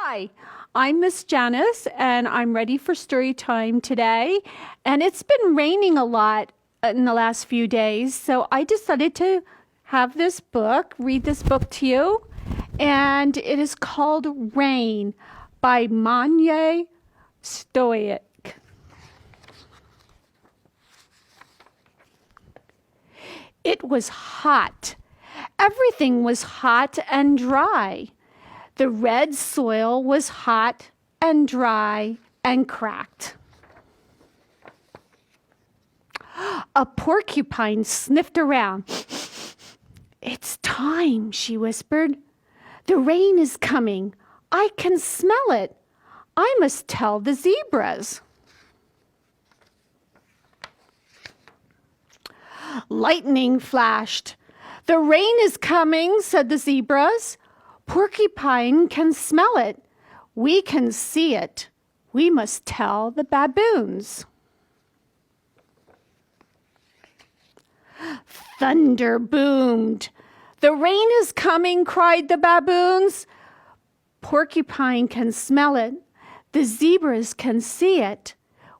Hi, I'm Miss Janice, and I'm ready for story time today. And it's been raining a lot in the last few days, so I decided to have this book, read this book to you. And it is called Rain by Manye Stoic. It was hot. Everything was hot and dry. The red soil was hot and dry and cracked. A porcupine sniffed around. "It's time," she whispered. "The rain is coming. I can smell it. I must tell the zebras." Lightning flashed. "The rain is coming," said the zebras. "Porcupine can smell it. We can see it. We must tell the baboons." Thunder boomed. "The rain is coming," cried the baboons. "Porcupine can smell it. The zebras can see it.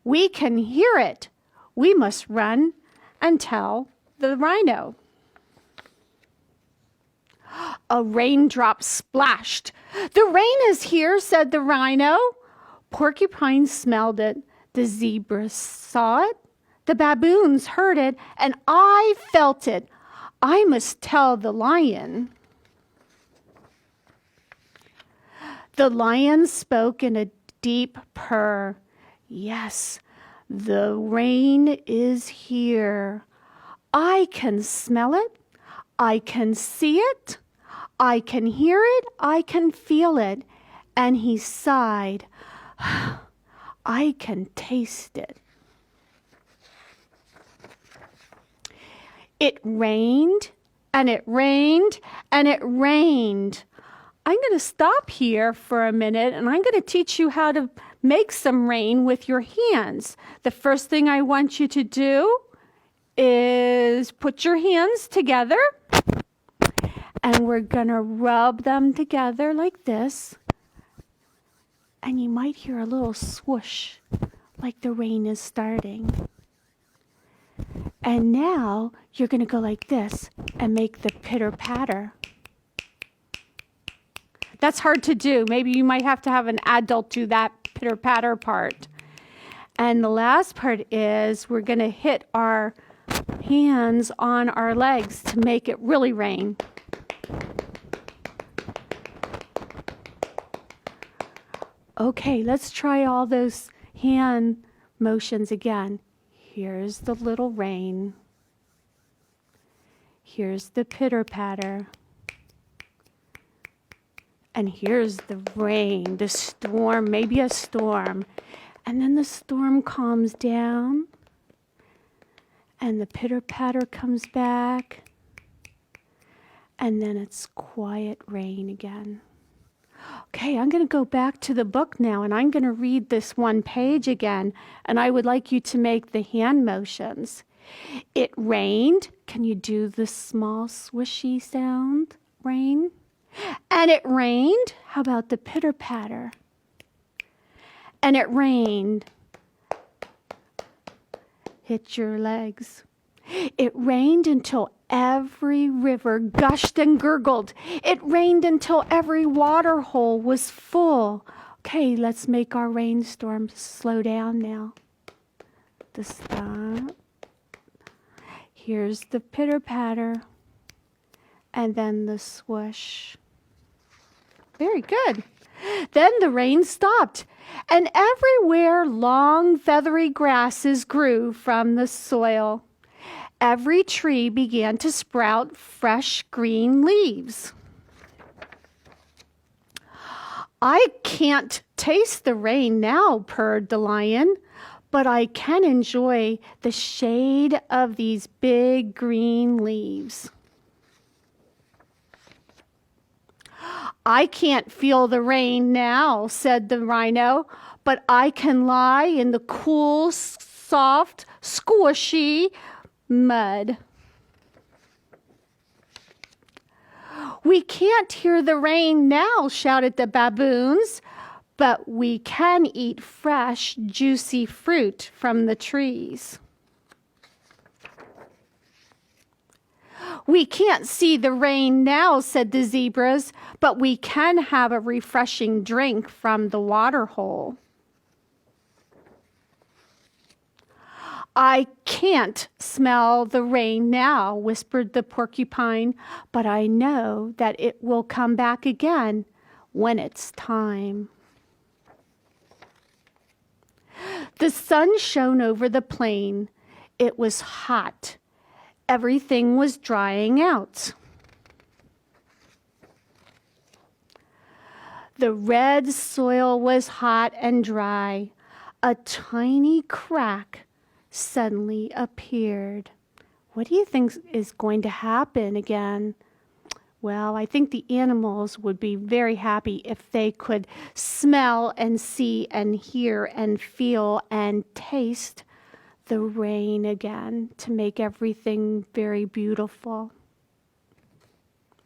We can hear it. We must run and tell the rhino." A raindrop splashed. "The rain is here," said the rhino. Porcupine smelled it. The zebras saw it. The baboons heard it, and I felt it. I must tell the lion. The lion spoke in a deep purr. "Yes, the rain is here. I can smell it. I can see it. I can hear it. I can feel it." And he sighed. "I can taste it." It rained, and it rained, and it rained. I'm going to stop here for a minute, and I'm going to teach you how to make some rain with your hands. The first thing I want you to do is put your hands together, and we're going to rub them together like this. And you might hear a little swoosh, like the rain is starting. And now you're going to go like this and make the pitter-patter. That's hard to do. Maybe you might have to have an adult do that pitter-patter part. And the last part is we're going to hit our hands on our legs to make it really rain. Okay, let's try all those hand motions again. Here's the little rain. Here's the pitter-patter. And here's the rain, the storm, maybe a storm. And then the storm calms down. And the pitter-patter comes back. And then it's quiet rain again. Okay, I'm going to go back to the book now, and I'm going to read this one page again, and I would like you to make the hand motions. It rained. Can you do the small swishy sound, rain? And it rained. How about the pitter-patter? And it rained. Hit your legs. It rained until every river gushed and gurgled. It rained until every water hole was full. Okay, let's make our rainstorm slow down now. The stop. Here's the pitter-patter. And then the swoosh. Very good. Then the rain stopped, and everywhere long feathery grasses grew from the soil. Every tree began to sprout fresh green leaves. "I can't taste the rain now," purred the lion, "but I can enjoy the shade of these big green leaves." "I can't feel the rain now," said the rhino, "but I can lie in the cool, soft, squishy mud." "We can't hear the rain now," shouted the baboons, "but we can eat fresh, juicy fruit from the trees." "We can't see the rain now," said the zebras, "but we can have a refreshing drink from the water hole." "I can't smell the rain now," whispered the porcupine, "but I know that it will come back again when it's time." The sun shone over the plain. It was hot. Everything was drying out. The red soil was hot and dry. A tiny crack suddenly appeared. What do you think is going to happen again? Well, I think the animals would be very happy if they could smell and see and hear and feel and taste the rain again to make everything very beautiful.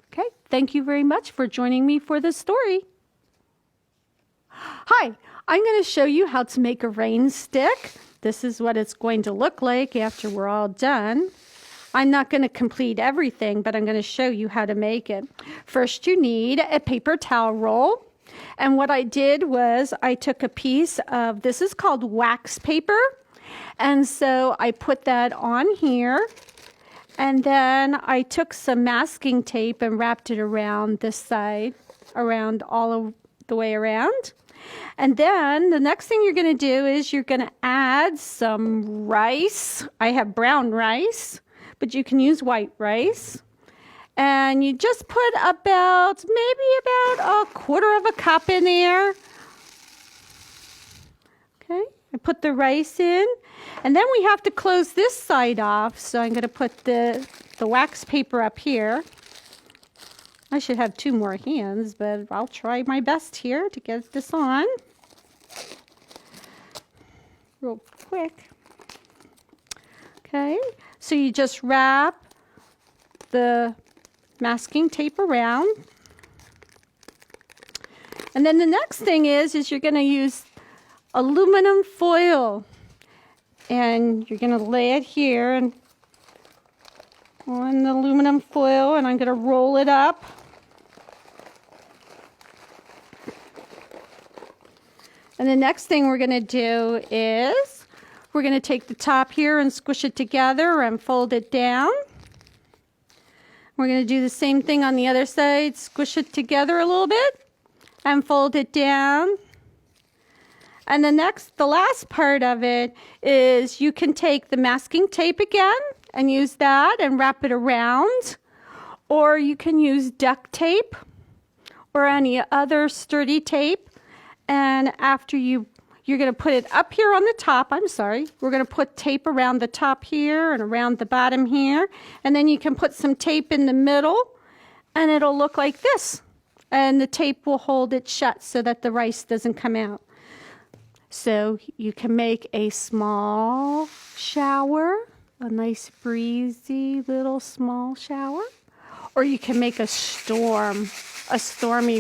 Okay, thank you very much for joining me for this story. Hi, I'm going to show you how to make a rain stick. This is what it's going to look like after we're all done. I'm not going to complete everything, but I'm going to show you how to make it. First, you need a paper towel roll. And what I did was I took a piece of, this is called wax paper. And so I put that on here. And then I took some masking tape and wrapped it around this side, around all of the way around. And then the next thing you're going to do is you're going to add some rice. I have brown rice, but you can use white rice. And you just put maybe about a quarter of a cup in there. Okay, I put the rice in. And then we have to close this side off. So I'm going to put the wax paper up here. I should have 2 more hands, but I'll try my best here to get this on real quick. Okay, so you just wrap the masking tape around. And then the next thing is you're going to use aluminum foil. And you're going to lay it here and on the aluminum foil, and I'm going to roll it up. And the next thing we're going to do is we're going to take the top here and squish it together and fold it down. We're going to do the same thing on the other side, squish it together a little bit and fold it down. And the last part of it is you can take the masking tape again and use that and wrap it around, or you can use duct tape or any other sturdy tape. And after you're going to put it up here on the top, we're going to put tape around the top here and around the bottom here. And then you can put some tape in the middle and it'll look like this. And the tape will hold it shut so that the rice doesn't come out. So you can make a small shower, a nice breezy little small shower, or you can make a stormy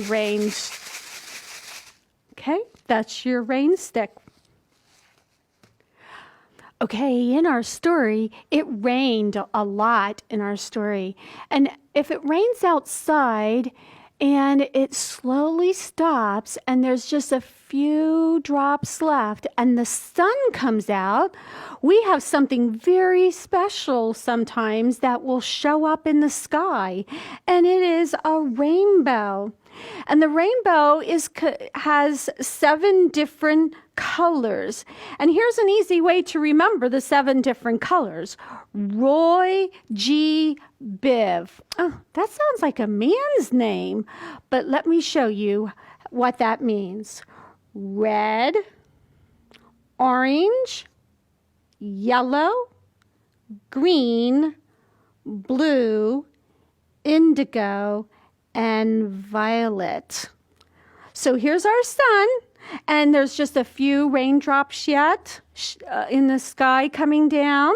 rain. Okay, that's your rain stick. Okay, in our story, it rained a lot in our story. And if it rains outside and it slowly stops and there's just a few drops left and the sun comes out, we have something very special sometimes that will show up in the sky. And it is a rainbow. And the rainbow has 7 different colors. And here's an easy way to remember the 7 different colors. Roy G. Biv. Oh, that sounds like a man's name, but let me show you what that means. Red, orange, yellow, green, blue, indigo, and violet. So here's our sun, and there's just a few raindrops yet in the sky coming down.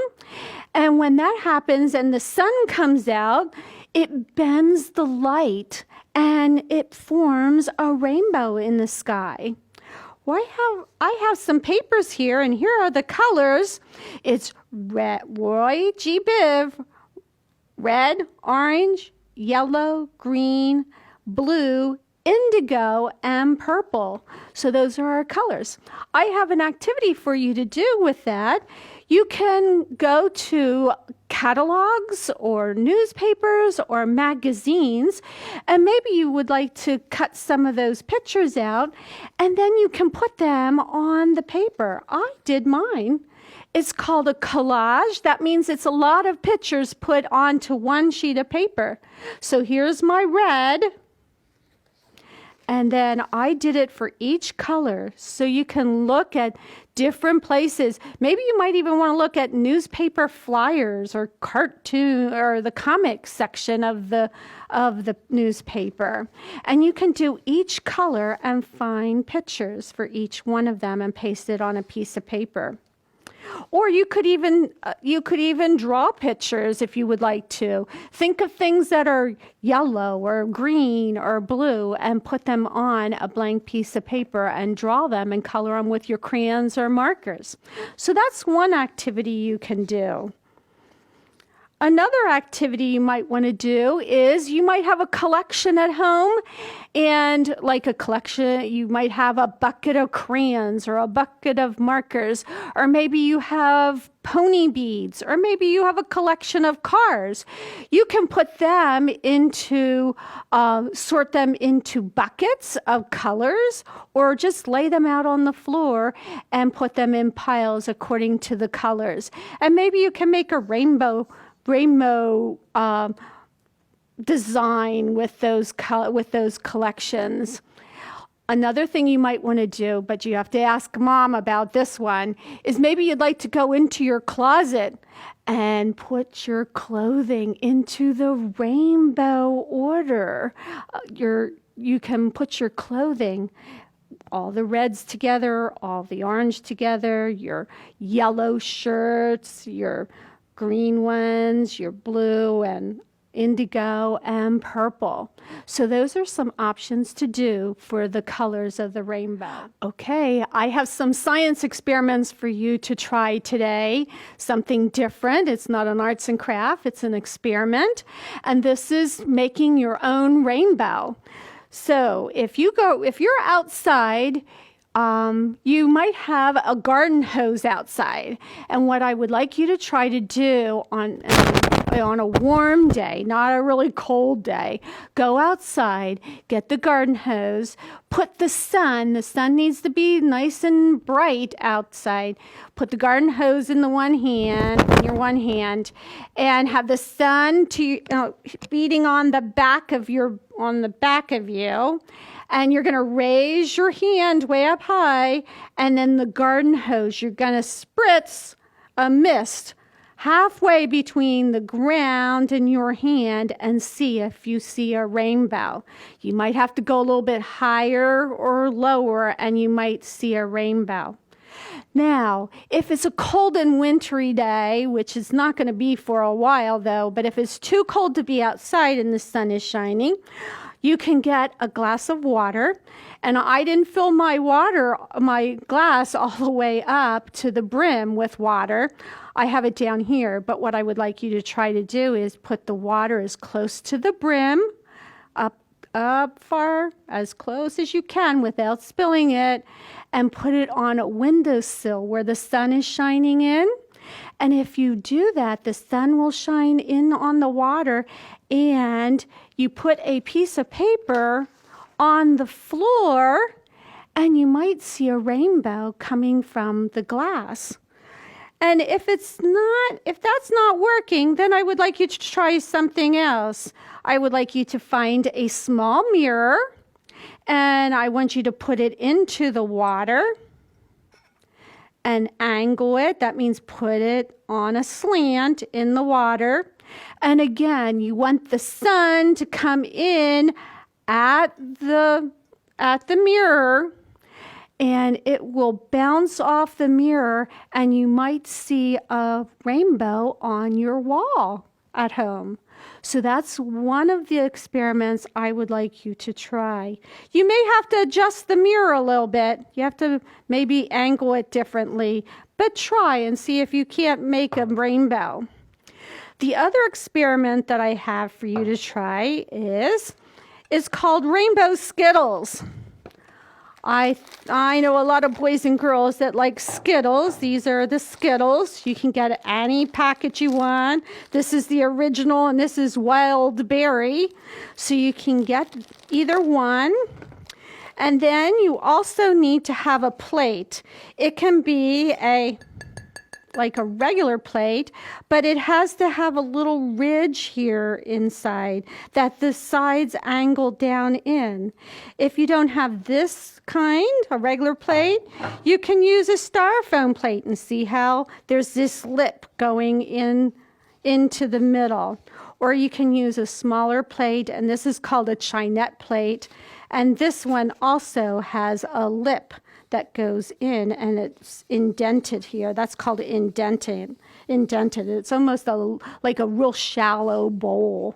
And when that happens and the sun comes out, It bends the light and it forms a rainbow in the sky. Well, I have some papers here, and here are the colors. It's red, Roy G. Biv, red, orange, yellow, green, blue, indigo, and purple. So those are our colors. I have an activity for you to do with that. You can go to catalogs or newspapers or magazines, and maybe you would like to cut some of those pictures out, and then you can put them on the paper. I did mine. It's called a collage. That means it's a lot of pictures put onto one sheet of paper. So here's my red. And then I did it for each color, so you can look at different places. Maybe you might even want to look at newspaper flyers or cartoon or the comic section of the newspaper. And you can do each color and find pictures for each one of them and paste it on a piece of paper. Or you could even draw pictures if you would like to. Think of things that are yellow or green or blue and put them on a blank piece of paper and draw them and color them with your crayons or markers. So that's one activity you can do. Another activity you might want to do is you might have a collection at home, and like a collection, you might have a bucket of crayons or a bucket of markers, or maybe you have pony beads, or maybe you have a collection of cars. You can put them into, sort them into buckets of colors, or just lay them out on the floor and put them in piles according to the colors. And maybe you can make a rainbow design with those collections. Another thing you might want to do, but you have to ask Mom about this one, is maybe you'd like to go into your closet and put your clothing into the rainbow order. You can put your clothing, all the reds together, all the orange together, your yellow shirts, your green ones, your blue and indigo and purple. So those are some options to do for the colors of the rainbow. Okay, I have some science experiments for you to try today. Something different. It's not an arts and craft, it's an experiment. And this is making your own rainbow. So if you're outside, you might have a garden hose outside. And what I would like you to try to do on a warm day, not a really cold day, go outside, get the garden hose, put the sun needs to be nice and bright outside. Put the garden hose in your one hand, and have the sun beating on the back of you. And you're going to raise your hand way up high, and then the garden hose, you're going to spritz a mist halfway between the ground and your hand and see if you see a rainbow. You might have to go a little bit higher or lower, and you might see a rainbow. Now, if it's a cold and wintry day, which is not going to be for a while though, but if it's too cold to be outside and the sun is shining, you can get a glass of water. And I didn't fill my glass all the way up to the brim with water. I have it down here, but what I would like you to try to do is put the water as close to the brim, up far, as close as you can without spilling it, and put it on a windowsill where the sun is shining in. And if you do that, the sun will shine in on the water, and you put a piece of paper on the floor, and you might see a rainbow coming from the glass. And if that's not working, then I would like you to try something else. I would like you to find a small mirror, and I want you to put it into the water and angle it. That means put it on a slant in the water. And again, you want the sun to come in at the mirror, and it will bounce off the mirror, and you might see a rainbow on your wall at home. So that's one of the experiments I would like you to try. You may have to adjust the mirror a little bit. You have to maybe angle it differently, but try and see if you can't make a rainbow. The other experiment that I have for you to try is called Rainbow Skittles. I know a lot of boys and girls that like Skittles. These are the Skittles. You can get any package you want. This is the original, and this is wild berry. So you can get either one. And then you also need to have a plate. It can be like a regular plate, but it has to have a little ridge here inside that the sides angle down in. If you don't have this kind, a regular plate, you can use a styrofoam plate and see how there's this lip going into the middle. Or you can use a smaller plate, and this is called a chinette plate, and this one also has a lip that goes in, and it's indented here. That's called indented. It's almost like a real shallow bowl.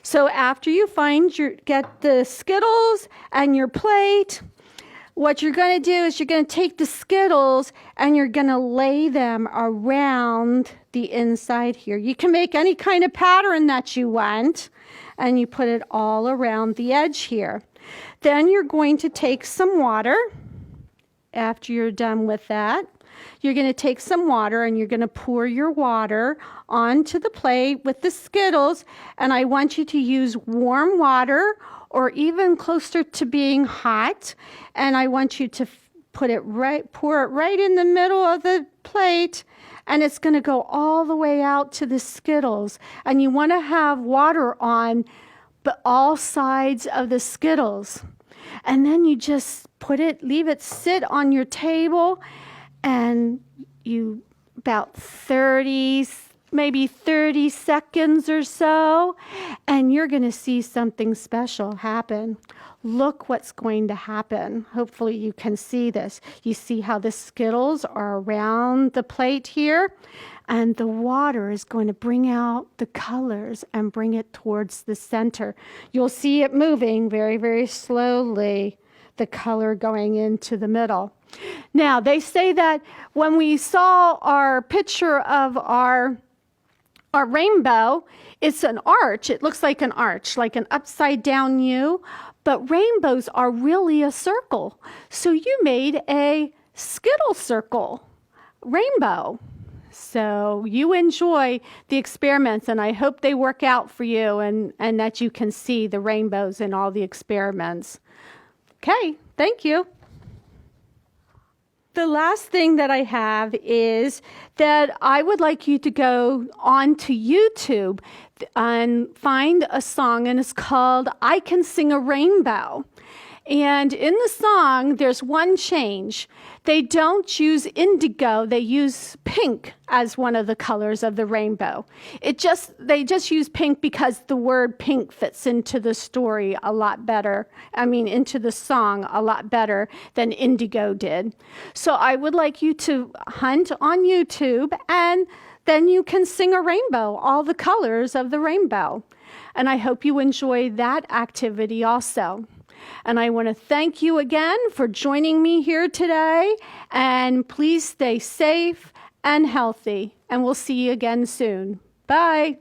So after you get the Skittles and your plate, what you're going to do is you're going to take the Skittles and you're going to lay them around the inside here. You can make any kind of pattern that you want, and you put it all around the edge here. Then you're going to take some water. After you're done with that, you're going to take some water and you're going to pour your water onto the plate with the Skittles. And I want you to use warm water or even closer to being hot. And I want you to pour it right in the middle of the plate. And it's going to go all the way out to the Skittles. And you want to have water on all sides of the Skittles. And then you just leave it sit on your table, and you about 30 seconds or so, and you're going to see something special happen. Look what's going to happen. Hopefully you can see this. You see how the Skittles are around the plate here, and the water is going to bring out the colors and bring it towards the center. You'll see it moving very, very slowly, the color going into the middle. Now, they say that when we saw our picture of our rainbow, it's an arch. It looks like an arch, like an upside down U, but rainbows are really a circle. So you made a Skittle circle rainbow. So you enjoy the experiments, and I hope they work out for you and that you can see the rainbows in all the experiments. Okay, thank you. The last thing that I have is that I would like you to go onto YouTube and find a song, and it's called I Can Sing a Rainbow. And in the song, there's one change. They don't use indigo, they use pink as one of the colors of the rainbow. They just use pink because the word pink fits into the story a lot better. Into the song a lot better than indigo did. So I would like you to hunt on YouTube, and then you can sing a rainbow, all the colors of the rainbow. And I hope you enjoy that activity also. And I want to thank you again for joining me here today. And please stay safe and healthy. And we'll see you again soon. Bye.